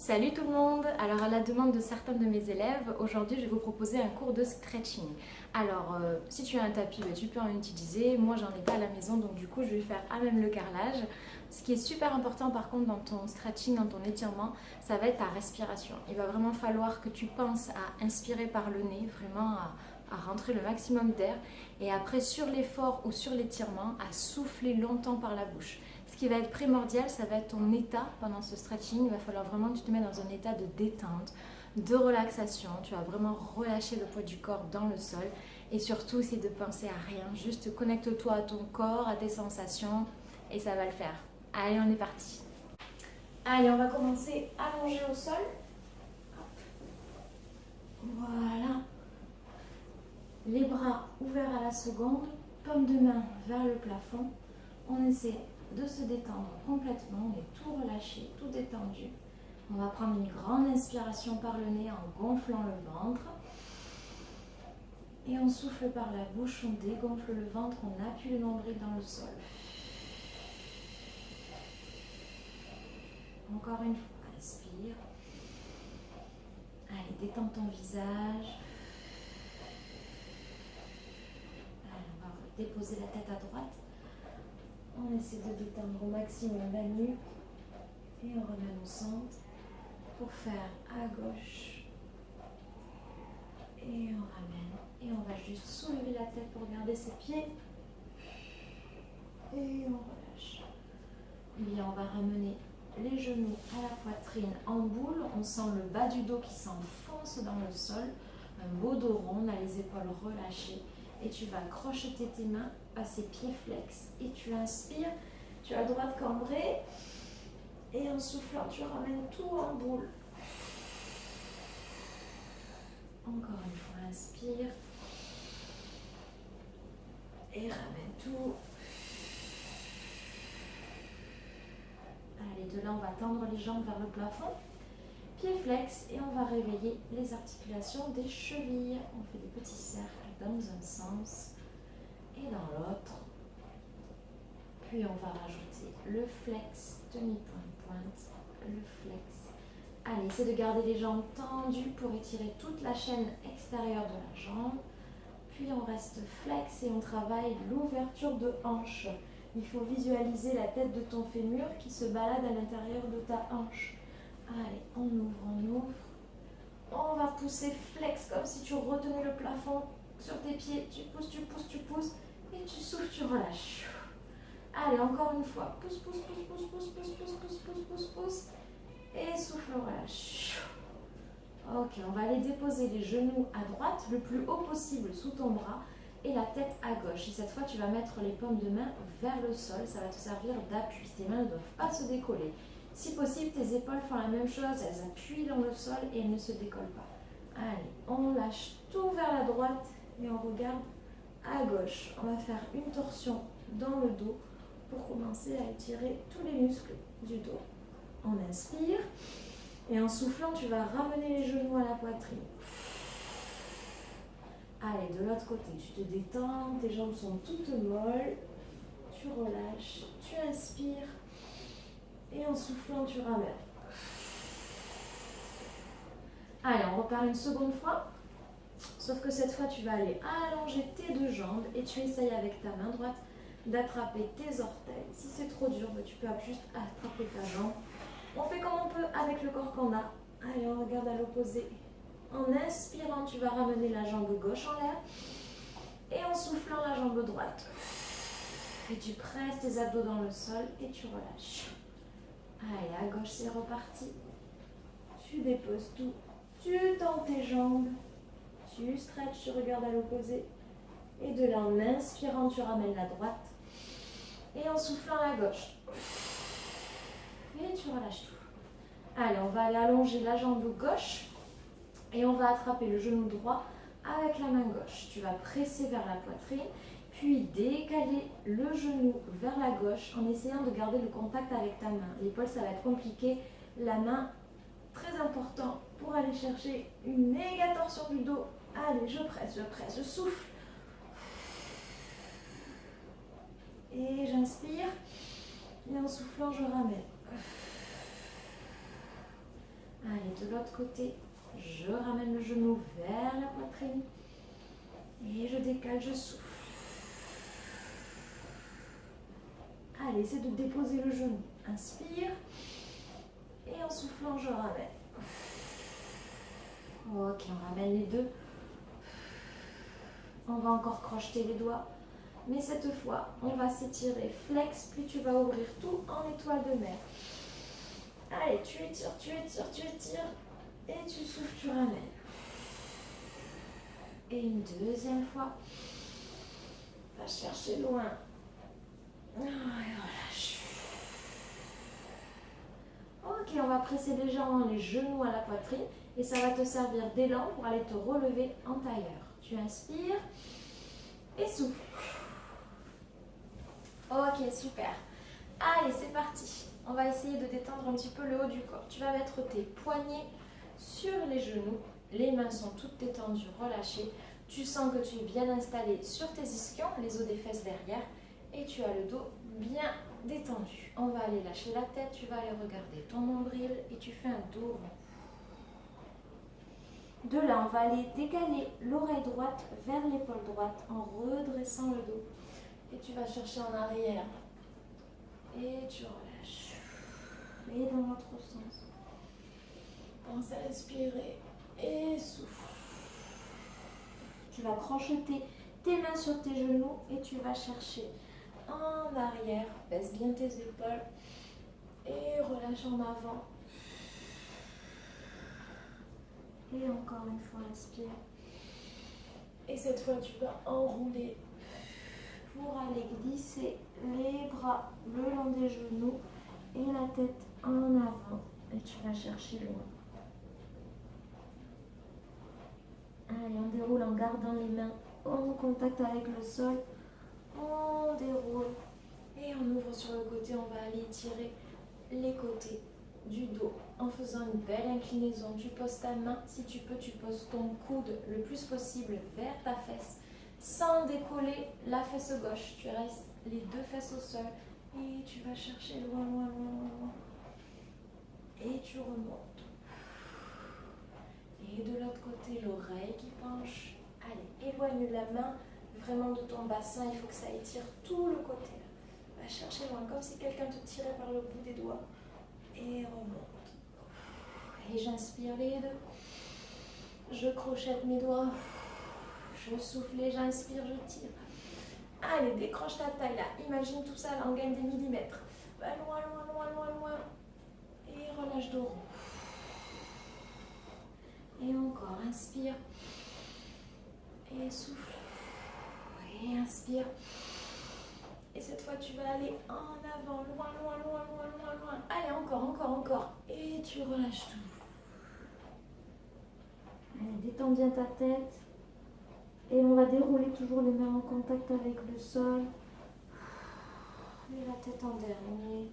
Salut tout le monde! Alors à la demande de certains de mes élèves, aujourd'hui je vais vous proposer un cours de stretching. Alors si tu as un tapis, tu peux en utiliser. Moi j'en ai pas à la maison donc du coup je vais faire à même le carrelage. Ce qui est super important par contre dans ton stretching, dans ton étirement, ça va être ta respiration. Il va vraiment falloir que tu penses à inspirer par le nez, vraiment à rentrer le maximum d'air et après sur l'effort ou sur l'étirement à souffler longtemps par la bouche. Ce qui va être primordial, ça va être ton état pendant ce stretching. Il va falloir vraiment que tu te mettes dans un état de détente, de relaxation. Tu vas vraiment relâcher le poids du corps dans le sol. Et surtout, c'est de penser à rien. Juste connecte-toi à ton corps, à tes sensations. Et ça va le faire. Allez, on est parti. Allez, on va commencer allongé au sol. Voilà. Les bras ouverts à la seconde. Paume de main vers le plafond. On essaie de se détendre complètement, on est tout relâché, tout détendu. On va prendre une grande inspiration par le nez en gonflant le ventre. Et on souffle par la bouche, on dégonfle le ventre, on appuie le nombril dans le sol. Encore une fois, inspire. Allez, détends ton visage. Allez, on va déposer la tête à droite. On essaie de détendre au maximum la nuque. Et on ramène au centre pour faire à gauche. Et on ramène. Et on va juste soulever la tête pour garder ses pieds. Et on relâche. Bien, on va ramener les genoux à la poitrine en boule. On sent le bas du dos qui s'enfonce dans le sol. Un beau dos rond, on a les épaules relâchées. Et tu vas crocheter tes mains, passer pieds flex. Et tu inspires, tu as le droit de cambrer. Et en soufflant, tu ramènes tout en boule. Encore une fois, inspire. Et ramène tout. Allez, de là, on va tendre les jambes vers le plafond. Pieds flex et on va réveiller les articulations des chevilles. On fait des petits cercles dans un sens et dans l'autre. Puis on va rajouter le flex, demi-pointe, le flex. Allez, essaie de garder les jambes tendues pour étirer toute la chaîne extérieure de la jambe. Puis on reste flex et on travaille l'ouverture de hanche. Il faut visualiser la tête de ton fémur qui se balade à l'intérieur de ta hanche. Allez, on ouvre, on ouvre. On va pousser flex comme si tu retenais le plafond sur tes pieds. Tu pousses, tu pousses, tu pousses. Et tu souffles, tu relâches. Allez, encore une fois. Pousse, pousse, pousse, pousse, pousse, pousse, pousse, pousse, pousse, pousse, pousse. Et souffle, relâche. Ok, on va aller déposer les genoux à droite, le plus haut possible sous ton bras, et la tête à gauche. Et cette fois, tu vas mettre les paumes de main vers le sol. Ça va te servir d'appui. Tes mains ne doivent pas se décoller. Si possible, tes épaules font la même chose. Elles appuient dans le sol et elles ne se décollent pas. Allez, on lâche tout vers la droite et on regarde à gauche. On va faire une torsion dans le dos pour commencer à étirer tous les muscles du dos. On inspire. Et en soufflant, tu vas ramener les genoux à la poitrine. Allez, de l'autre côté, tu te détends, tes jambes sont toutes molles. Tu relâches, tu inspires. Et en soufflant, tu ramènes. Allez, on repart une seconde fois. Sauf que cette fois, tu vas aller allonger tes deux jambes et tu essayes avec ta main droite d'attraper tes orteils. Si c'est trop dur, tu peux juste attraper ta jambe. On fait comme on peut avec le corps qu'on a. Allez, on regarde à l'opposé. En inspirant, tu vas ramener la jambe gauche en l'air. Et en soufflant, la jambe droite. Et tu presses tes abdos dans le sol et tu relâches. Allez, à gauche, c'est reparti. Tu déposes tout. Tu tends tes jambes. Tu stretches, tu regardes à l'opposé. Et de là, en inspirant, tu ramènes la droite. Et en soufflant, la gauche. Et tu relâches tout. Allez, on va aller allonger la jambe gauche et on va attraper le genou droit avec la main gauche. Tu vas presser vers la poitrine, puis décaler le genou vers la gauche en essayant de garder le contact avec ta main. L'épaule, ça va être compliqué. La main, très important pour aller chercher une méga torsion du dos. Allez, je presse, je souffle. Et j'inspire. Et en soufflant, je ramène. Allez, de l'autre côté, je ramène le genou vers la poitrine. Et je décale, je souffle. Allez, essaie de déposer le genou. Inspire. Et en soufflant, je ramène. Ok, on ramène les deux. On va encore crocheter les doigts. Mais cette fois, on va s'étirer. Flex, puis tu vas ouvrir tout en étoile de mer. Allez, tu étires, tu étires, tu étires. Et tu souffles, tu ramènes. Et une deuxième fois. Va chercher loin. Et relâche. Ok, on va presser légèrement les genoux à la poitrine. Et ça va te servir d'élan pour aller te relever en tailleur. Tu inspires. Et souffle. Ok, super. Allez, c'est parti. On va essayer de détendre un petit peu le haut du corps. Tu vas mettre tes poignets sur les genoux. Les mains sont toutes détendues, relâchées. Tu sens que tu es bien installé sur tes ischions, les os des fesses derrière. Et tu as le dos bien détendu. On va aller lâcher la tête. Tu vas aller regarder ton nombril et tu fais un dos rond. De là, on va aller décaler l'oreille droite vers l'épaule droite en redressant le dos. Et tu vas chercher en arrière. Et tu relâches. Et dans l'autre sens. Pense à respirer. Et souffle. Tu vas crocheter tes mains sur tes genoux et tu vas chercher en arrière. Baisse bien tes épaules. Et relâche en avant. Et encore une fois, inspire. Et cette fois, tu vas enrouler pour aller glisser les bras le long des genoux et la tête en avant. Et tu vas chercher loin. Allez, on déroule en gardant les mains en contact avec le sol. On déroule et on ouvre sur le côté. On va aller tirer les côtés du dos en faisant une belle inclinaison. Tu poses ta main, si tu peux, tu poses ton coude le plus possible vers ta fesse sans décoller la fesse gauche. Tu restes les deux fesses au sol et tu vas chercher loin, loin, loin, loin, loin. Et tu remontes. Et de l'autre côté, l'oreille qui penche. Allez, éloigne la main vraiment de ton bassin. Il faut que ça étire tout le côté. Va chercher loin, comme si quelqu'un te tirait par le bout des doigts. Et remonte. Et j'inspire les deux. Je crochette mes doigts. Je souffle et j'inspire, je tire. Allez, décroche ta taille là. Imagine tout ça là, on gagne des millimètres. Va loin, loin, loin, loin, loin. Et relâche dos rond. Et encore, inspire. Et souffle. Et inspire. Et cette fois, tu vas aller en avant, loin, loin, loin, loin, loin, loin. Allez, encore, encore, encore. Et tu relâches tout. Allez, détends bien ta tête. Et on va dérouler toujours les mains en contact avec le sol. Et la tête en dernier.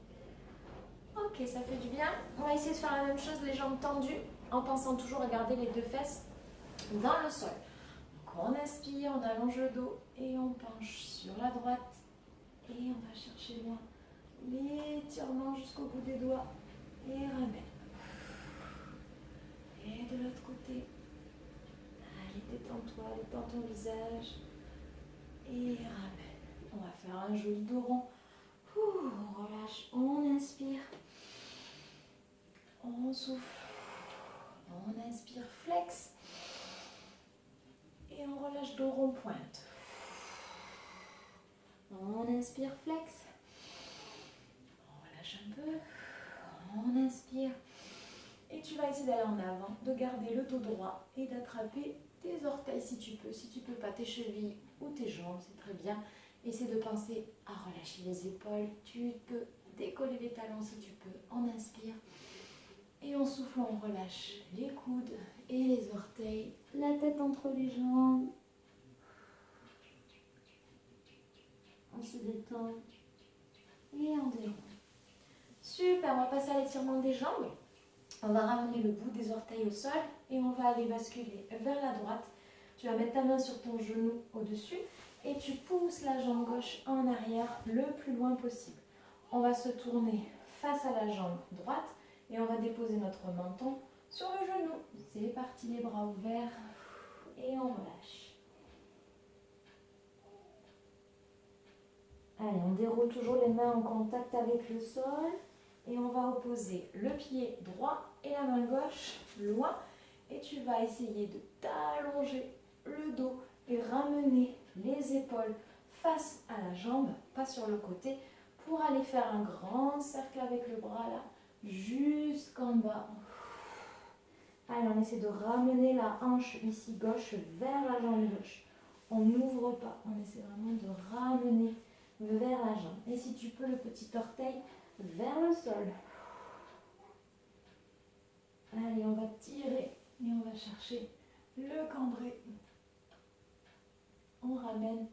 Ok, ça fait du bien. On va essayer de faire la même chose, les jambes tendues, en pensant toujours à garder les deux fesses dans le sol. Donc on inspire, on allonge le dos et on penche sur la droite. Et on va chercher loin l'étirement jusqu'au bout des doigts. Et ramène. Et de l'autre côté. Allez, détends-toi, détends ton visage. Et ramène. On va faire un joli dos rond. On relâche, on inspire. On souffle. On inspire, flex. Et on relâche dos rond, pointe. On inspire, flex. On relâche un peu. On inspire. Et tu vas essayer d'aller en avant, de garder le dos droit et d'attraper tes orteils si tu peux. Si tu peux pas, tes chevilles ou tes jambes, c'est très bien. Essaie de penser à relâcher les épaules. Tu peux décoller les talons si tu peux. On inspire. Et en soufflant, on relâche les coudes et les orteils. La tête entre les jambes. On se détend. Et on déroule. Super, on va passer à l'étirement des jambes. On va ramener le bout des orteils au sol et on va aller basculer vers la droite. Tu vas mettre ta main sur ton genou au-dessus et tu pousses la jambe gauche en arrière le plus loin possible. On va se tourner face à la jambe droite et on va déposer notre menton sur le genou. C'est parti, les bras ouverts et on relâche. Allez, on déroule toujours les mains en contact avec le sol et on va opposer le pied droit et la main gauche loin et tu vas essayer de t'allonger le dos et ramener les épaules face à la jambe, pas sur le côté, pour aller faire un grand cercle avec le bras là, jusqu'en bas. Allez, on essaie de ramener la hanche ici gauche vers la jambe gauche. On n'ouvre pas, on essaie vraiment de ramener vers la jambe. Et si tu peux, le petit orteil vers le sol. Allez, on va tirer et on va chercher le cambré. On ramène,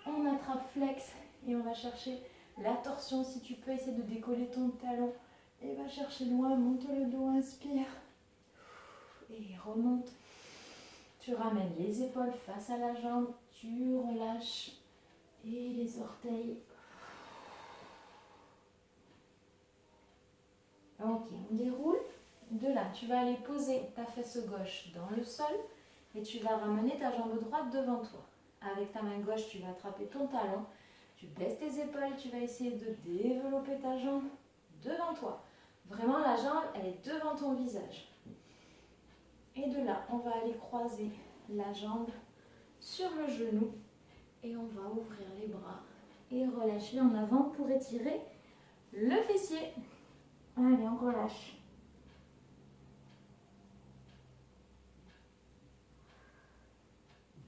on attrape flex et on va chercher la torsion. Si tu peux, essayer de décoller ton talon et va chercher loin, monte le dos, inspire et remonte. Tu ramènes les épaules face à la jambe, tu relâches et les orteils. Ok, on déroule. De là, tu vas aller poser ta fesse gauche dans le sol et tu vas ramener ta jambe droite devant toi. Avec ta main gauche, tu vas attraper ton talon, tu baisses tes épaules, tu vas essayer de développer ta jambe devant toi. Vraiment, la jambe, elle est devant ton visage. Et de là, on va aller croiser la jambe sur le genou et on va ouvrir les bras et relâcher en avant pour étirer le fessier. Allez, on relâche.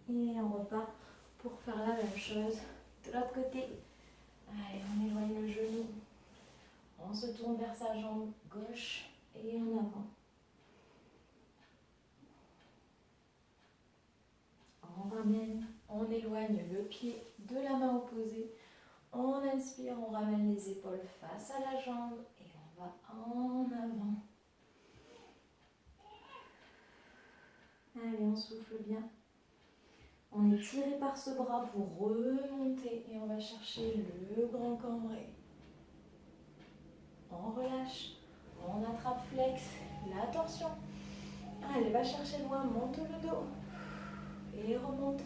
Et on repart pour faire la même chose de l'autre côté. Allez, on éloigne le genou. On se tourne vers sa jambe gauche et en avant. On ramène, on éloigne le pied de la main opposée. On inspire, on ramène les épaules face à la jambe et on va en avant. Allez, on souffle bien. On est tiré par ce bras pour remonter et on va chercher le grand cambré. On relâche, on attrape flex, la torsion. Allez, va chercher loin, monte le dos et remonte.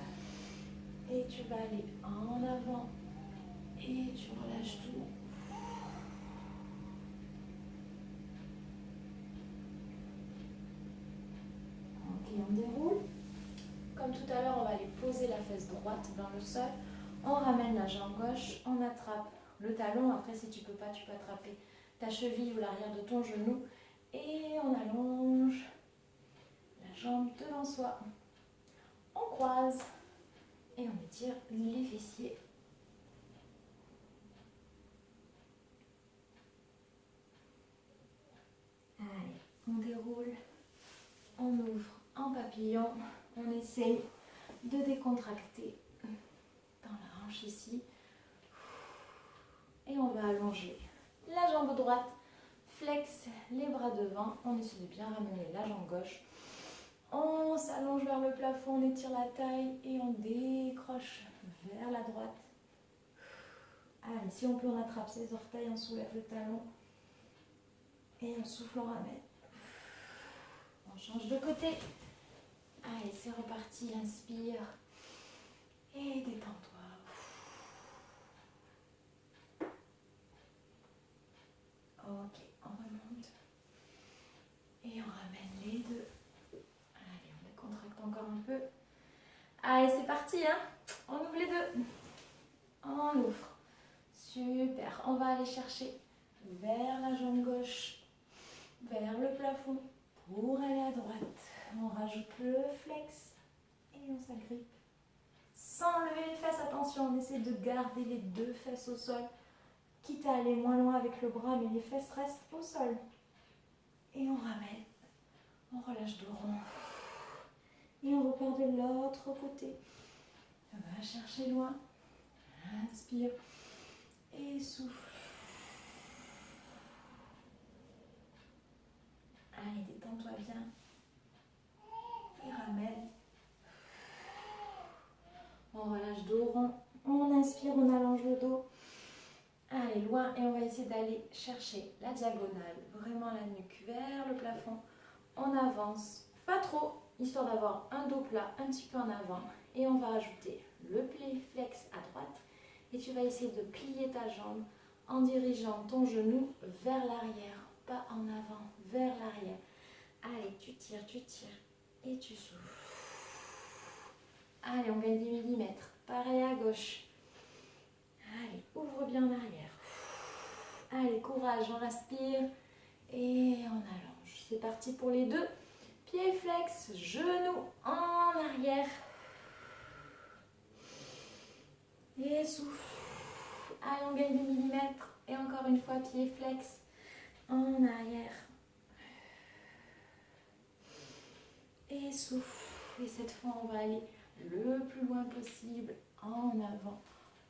Et tu vas aller en avant et tu relâches tout. Ok, on déroule. Comme tout à l'heure, on va aller poser la fesse droite dans le sol. On ramène la jambe gauche, on attrape le talon. Après, si tu peux pas, tu peux attraper ta cheville ou l'arrière de ton genou. Et on allonge la jambe devant soi. On croise et on étire les fessiers. Allez, on déroule, on ouvre en papillon, on essaye de décontracter dans la hanche ici. Et on va allonger la jambe droite, flex les bras devant, on essaie de bien ramener la jambe gauche. On s'allonge vers le plafond, on étire la taille et on décroche vers la droite. Allez, si on peut, on attrape ses orteils, on soulève le talon et on souffle, on ramène. On change de côté. Allez, c'est reparti, inspire et détends-toi. Ok, on remonte et on ramène les deux. Allez, on décontracte encore un peu. Allez, c'est parti, hein. On ouvre les deux. On ouvre. Super. On va aller chercher vers la jambe gauche, vers le plafond pour aller à droite. On rajoute le flex et on s'agrippe. Sans lever les fesses, attention, on essaie de garder les deux fesses au sol. Quitte à aller moins loin avec le bras, mais les fesses restent au sol. Et on ramène. On relâche dos rond. Et on repart de l'autre côté. On va chercher loin. Inspire. Et souffle. Allez, détends-toi bien. Et ramène. On relâche dos rond. On inspire, on allonge le dos. Allez, loin. Et on va essayer d'aller chercher la diagonale. Vraiment la nuque vers le plafond. on avance, pas trop, histoire d'avoir un dos plat un petit peu en avant. Et on va rajouter le plie flex à droite. Et tu vas essayer de plier ta jambe en dirigeant ton genou vers l'arrière, pas en avant, vers l'arrière. Allez, tu tires et tu souffles. Allez, on gagne 10 mm. Pareil à gauche. Allez, ouvre bien en arrière. Allez, courage, on respire et on allonge. C'est parti pour les deux. Pied flex, genou en arrière. Et souffle. Allez, on gagne 10 mm. Et encore une fois, pied flex en arrière. Et souffle. Et cette fois, on va aller le plus loin possible en avant.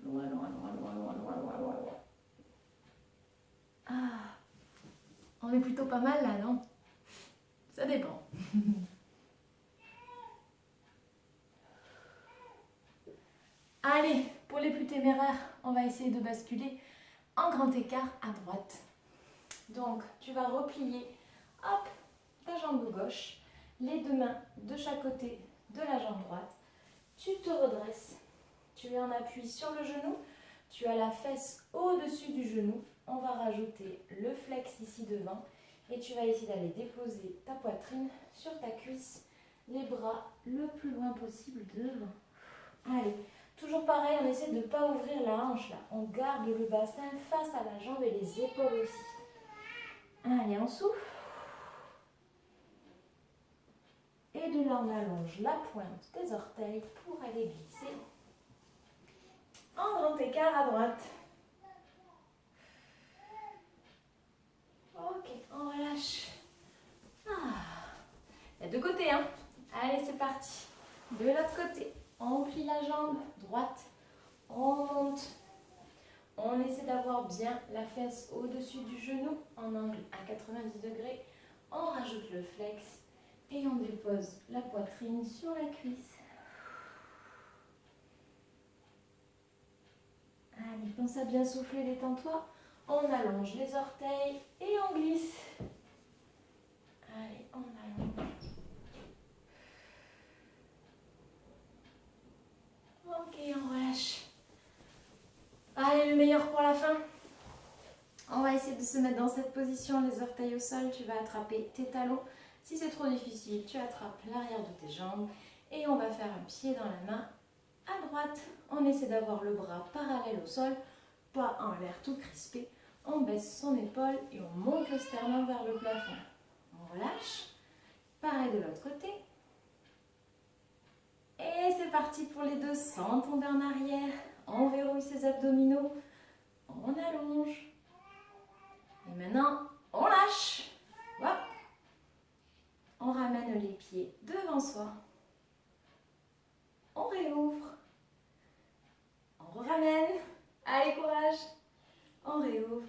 Loin, loin, loin, loin, loin, loin, loin, loin, loin. Ah, on est plutôt pas mal là, non? Ça dépend. Allez, pour les plus téméraires, on va essayer de basculer en grand écart à droite. Donc, tu vas replier, hop, ta jambe gauche, les deux mains de chaque côté de la jambe droite. Tu te redresses, tu es en appui sur le genou, tu as la fesse au-dessus du genou. On va rajouter le flex ici devant et tu vas essayer d'aller déposer ta poitrine sur ta cuisse, les bras le plus loin possible devant. Allez, toujours pareil, on essaie de ne pas ouvrir la hanche là. On garde le bassin face à la jambe et les épaules aussi. Allez, on souffle. Et de là, on allonge la pointe des orteils pour aller glisser en grand écart à droite. Ok, on relâche. Il y a deux côtés, hein. Allez, c'est parti. De l'autre côté, on plie la jambe droite, on monte. On essaie d'avoir bien la fesse au-dessus du genou en angle à 90 degrés. On rajoute le flex et on dépose la poitrine sur la cuisse. Allez, pense à bien souffler, détends-toi. On allonge les orteils et on glisse. Allez, on allonge. Ok, on relâche. Allez, le meilleur pour la fin. On va essayer de se mettre dans cette position, les orteils au sol. Tu vas attraper tes talons. Si c'est trop difficile, tu attrapes l'arrière de tes jambes. Et on va faire un pied dans la main à droite. On essaie d'avoir le bras parallèle au sol, pas en l'air tout crispé. On baisse son épaule et on monte le sternum vers le plafond. On relâche. Pareil de l'autre côté. Et c'est parti pour les deux, sans tomber en arrière. On verrouille ses abdominaux. On allonge. Et maintenant, on lâche. Hop. On ramène les pieds devant soi. On réouvre. On ramène. Allez, courage. On réouvre.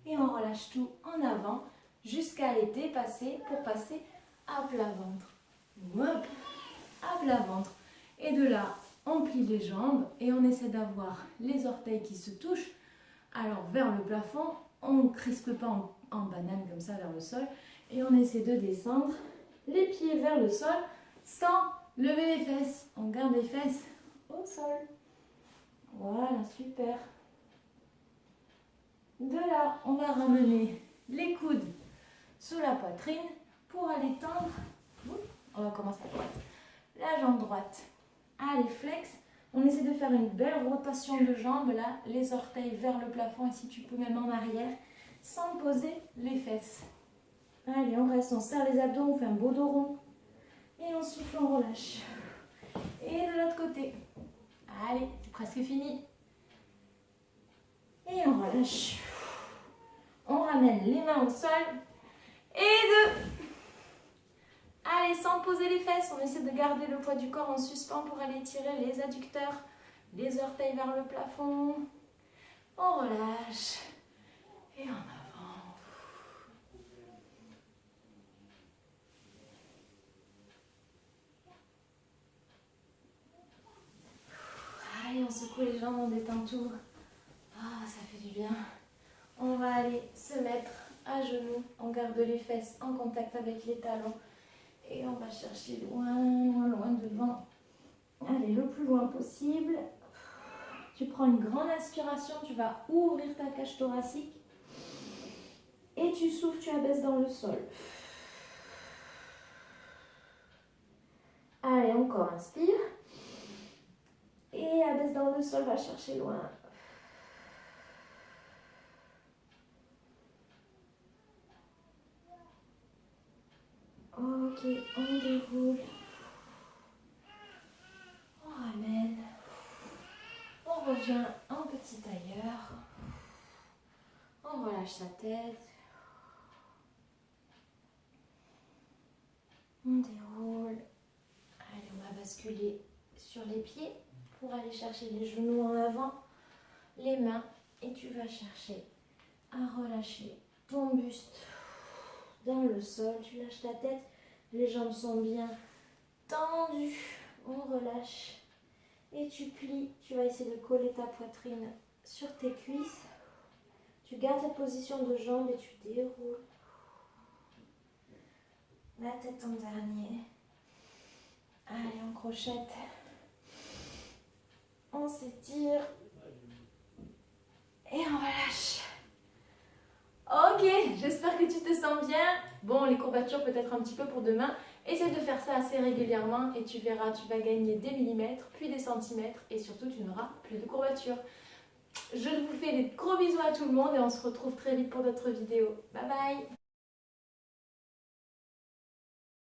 Et on relâche tout en avant jusqu'à aller dépasser pour passer à plat ventre. Hop. À plat ventre. Et de là, on plie les jambes et on essaie d'avoir les orteils qui se touchent. Alors vers le plafond, on ne crispe pas en banane comme ça vers le sol. Et on essaie de descendre les pieds vers le sol sans lever les fesses. On garde les fesses au sol. Voilà, super. De là, on va ramener les coudes sous la poitrine pour aller tendre. On va commencer à droite. La jambe droite. Allez, flex. On essaie de faire une belle rotation de jambes là, les orteils vers le plafond et si tu peux même en arrière, sans poser les fesses. Allez, on reste, on serre les abdos, on fait un beau dos rond. Et on souffle, on relâche. Et de l'autre côté. Allez, c'est presque fini. Et on relâche. On ramène les mains au sol. Et deux. Allez, sans poser les fesses, on essaie de garder le poids du corps en suspens pour aller tirer les adducteurs, les orteils vers le plafond. On relâche. Et en avant. Allez, on secoue les jambes, on détend tout. Ah, ça fait du bien. On va aller se mettre à genoux. On garde les fesses en contact avec les talons. Et on va chercher loin, loin, loin devant. Allez, le plus loin possible. Tu prends une grande inspiration, tu vas ouvrir ta cage thoracique. Et tu souffles, tu abaisses dans le sol. Allez, encore inspire. Et abaisse dans le sol, va chercher loin. Ok, on déroule. On ramène. On revient en petit tailleur. On relâche sa tête. On déroule. Allez, on va basculer sur les pieds pour aller chercher les genoux en avant, les mains. Et tu vas chercher à relâcher ton buste dans le sol. Tu lâches ta tête. Les jambes sont bien tendues. On relâche. Et tu plies. Tu vas essayer de coller ta poitrine sur tes cuisses. Tu gardes la position de jambe et tu déroules. La tête en dernier. Allez, on crochette. On s'étire. Et on relâche. Ok, j'espère que tu te sens bien. Bon, les courbatures peut-être un petit peu pour demain. Essaie de faire ça assez régulièrement et tu verras, tu vas gagner des millimètres, puis des centimètres et surtout tu n'auras plus de courbatures. Je vous fais des gros bisous à tout le monde et on se retrouve très vite pour d'autres vidéos. Bye bye!